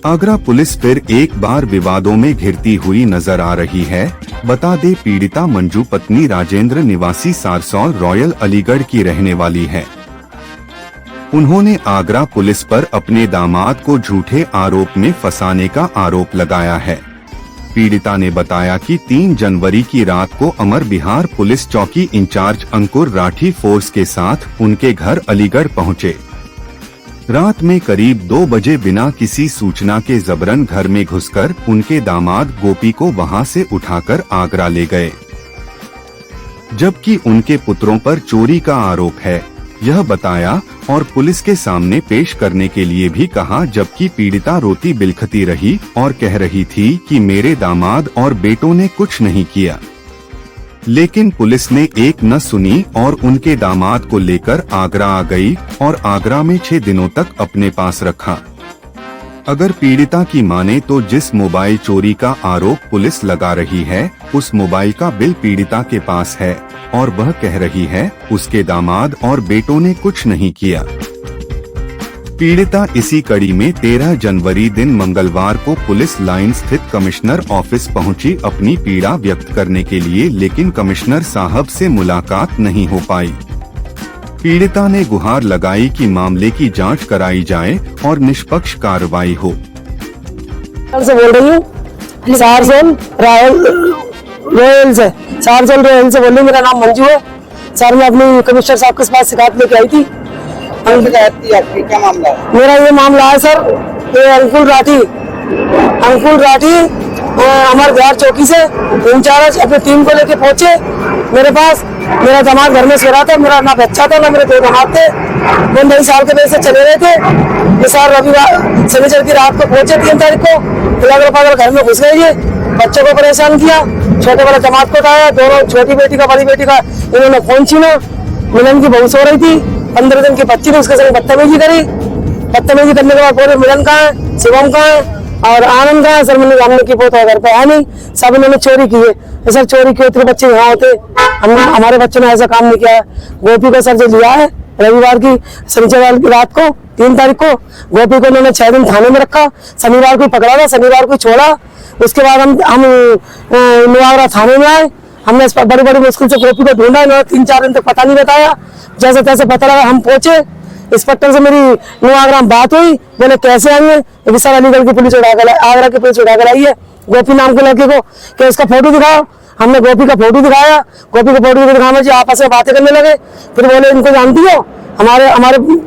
Agra police फिर एक बार विवादों में घिरती हुई नजर आ रही है। बता दे, पीड़िता मंजू पत्नी राजेंद्र निवासी सारसौल रॉयल अलीगढ़ की रहने वाली है। उन्होंने आगरा पुलिस पर अपने दामाद को झूठे आरोप में फंसाने का आरोप लगाया है। पीड़िता ने बताया कि 3 जनवरी की रात को अमर बिहार पुलिस चौकी इंचार्ज अंकुर राठी फोर्स के साथ उनके घर अलीगढ़ पहुंचे। रात में करीब 2 बजे बिना किसी सूचना के जबरन घर में घुसकर उनके दामाद गोपी को वहां से उठाकर आगरा ले गए, जबकि उनके पुत्रों पर चोरी का आरोप है, यह बताया और पुलिस के सामने पेश करने के लिए भी कहा। जबकि पीड़िता रोती बिलखती रही और कह रही थी कि मेरे दामाद और बेटों ने कुछ नहीं किया, लेकिन पुलिस ने एक न सुनी और उनके दामाद को लेकर आगरा आ गई और आगरा में 6 दिनों तक अपने पास रखा। अगर पीड़िता की माने तो जिस मोबाइल चोरी का आरोप पुलिस लगा रही है, उस मोबाइल का बिल पीड़िता के पास है और वह कह रही है उसके दामाद और बेटों ने कुछ नहीं किया। पीड़िता इसी कड़ी में 13 जनवरी दिन मंगलवार को पुलिस लाइन स्थित कमिश्नर ऑफिस पहुंची अपनी पीड़ा व्यक्त करने के लिए, लेकिन कमिश्नर साहब से मुलाकात नहीं हो पाई। पीड़िता ने गुहार लगाई कि मामले की जांच कराई जाए और निष्पक्ष कार्रवाई हो। से बोल रही हूँ, सारसौल रॉयल से बोल रही, मेरा नाम मंजू है सर। मैं अपनी कमिश्नर साहब के पास शिकायत लेके आई थी। क्या मामला है? मेरा ये मामला है सर, ये अंकुर राठी अमर बिहार चौकी से इंचार्ज अपनी टीम को लेके पहुंचे मेरे पास। मेरा दामाद घर में सो रहा था, मेरा ना बच्चा था ना मेरे 2 दामाद थे। वो 2 साल के वजह से चले रहे थे। ये साल रविवार शनिवार की रात को पहुंचे 3 तारीख को, पागल घर में घुस गए। ये बच्चों को परेशान किया, छोटे वाले दामाद को उठाया, दोनों छोटी बेटी का बड़ी बेटी का इन्होंने फोन छीना। मिलन की बहू सो रही थी, 15 दिन की बच्ची ने उसके संग बदतमीजी करी। बदतमीजी करने के बाद बोले मिलन कहाँ है, शिवम कहाँ है और आनंद कहाँ है। सर मैंने हमने की पोता घर पे है नहीं, सब इन्होंने चोरी की है। सर चोरी की होती बच्चे यहाँ होते, हमारे बच्चों ने ऐसा काम नहीं किया है। गोपी को सर जो लिया है रविवार की शनिवार की रात को 3 तारीख को, गोपी को उन्होंने 6 दिन थाने में रखा। शनिवार को पकड़ा था, शनिवार को छोड़ा। उसके बाद हम नुआगरा थाने में आए। हमने बड़ी बड़ी मुश्किल से गोपी को ढूंढा, इन्होंने 3-4 दिन तक पता नहीं बताया। जैसे तैसे पता लगा, हम पहुंचे। इंस्पेक्टर से मेरी नुआगरा बात हुई, बोले कैसे आएंगे। सर अलीगढ़ की पुलिस आगरा की पुलिस उठाकर आई है गोपी नाम के लड़के को, कि उसका फोटो दिखाओ। हमने गोपी का फोटो दिखाया, गोपी का फोटो दिखाने जी आपस में बातें करने लगे। फिर बोले इनको जानती हो, हमारे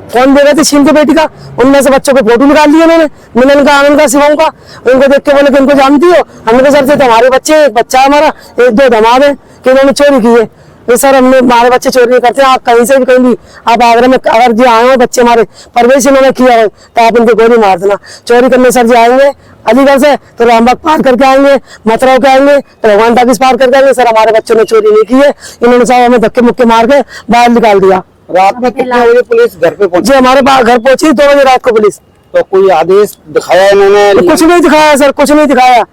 फोन दे रहे थे छीन के बेटी का, उनमें से बच्चों के फोटो निकाल लिए उन्होंने, मिलन का, आनंद का, शिवम का। उनको देख के बोले कि इनको जानती हो। हमने कहा सर थे हमारे बच्चे, एक बच्चा हमारा, 1-2 दामाद है कि इन्होंने चोरी की है। ये सर हमने हमारे बच्चे चोरी नहीं करते, आप कहीं से भी कहीं भी आप आगरा में अगर जी आए हो बच्चे हमारे परवेश इन्होंने किया है तो आप इनको गोली मार देना। चोरी करने सर जी आएंगे अलीगढ़ से तो रामबाग पार करके आएंगे, मथुरा के आएंगे तो भगवान टाकिस पार करके आएंगे। सर हमारे बच्चों ने चोरी नहीं की है, इन्होंने साहब हमें धक्के मुक्के मार के बाहर निकाल दिया। रात में कितने बजे पुलिस घर पे पहुंची? हमारे घर पहुंची 2 बजे रात को पुलिस। तो कोई आदेश दिखाया इन्होंने? कुछ नहीं दिखाया सर, कुछ नहीं दिखाया।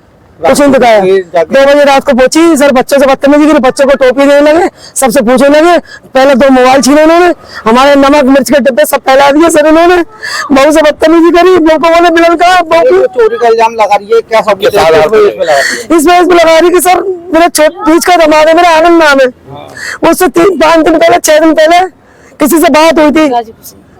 2 बजे रात को पहुंची। सर बच्चों से बदतमीजी करी, बच्चों को टोपी देने लगे, सबसे पूछने लगे। पहले 2 मोबाइल छीने उन्होंने, हमारे नमक मिर्च के डिब्बे सब फैला दिए सर इन्होंने। बहू से बदतमीजी करी, बहू को बोले मिलन का चोरी का इल्जाम लगा रही है। क्या सब इसमें लगा रही कि सर मेरा बीच का दामाद है, मेरा आनंद नाम है। उससे 3-5 दिन पहले 6 दिन पहले किसी से बात हुई थी,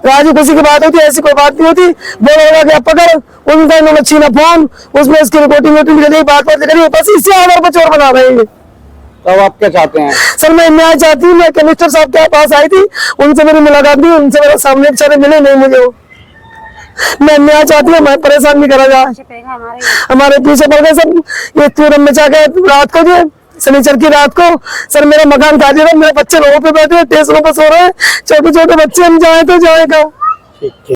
राजू किसी की बात होती, ऐसी कोई बात नहीं होती। बोला कि पकड़ उनका, इन्होंने छीना फोन, उसमें इसकी रिपोर्टिंग बात करी, बस इसी आधार पर चोर बना रहे हैं। तब आप क्या चाहते हैं? सर मैं न्याय चाहती हूँ। मैं कमिश्नर साहब के पास आई थी, उनसे मेरी मुलाकात नहीं, उनसे मेरे सामने बेचारे मिले नहीं मुझे। मैं न्याय चाहती हूँ, मैं परेशान नहीं करा जाए। हमारे पीछे पड़ गए सब, ये तुरंत में जाके रात को जो शनिचर की रात को सर मेरा मकान खा दिया, मेरे बच्चे रोड पे बैठे, स्टेशनों पर सो रहे हैं, छोटे छोटे बच्चे। हम जाए तो जाएगा।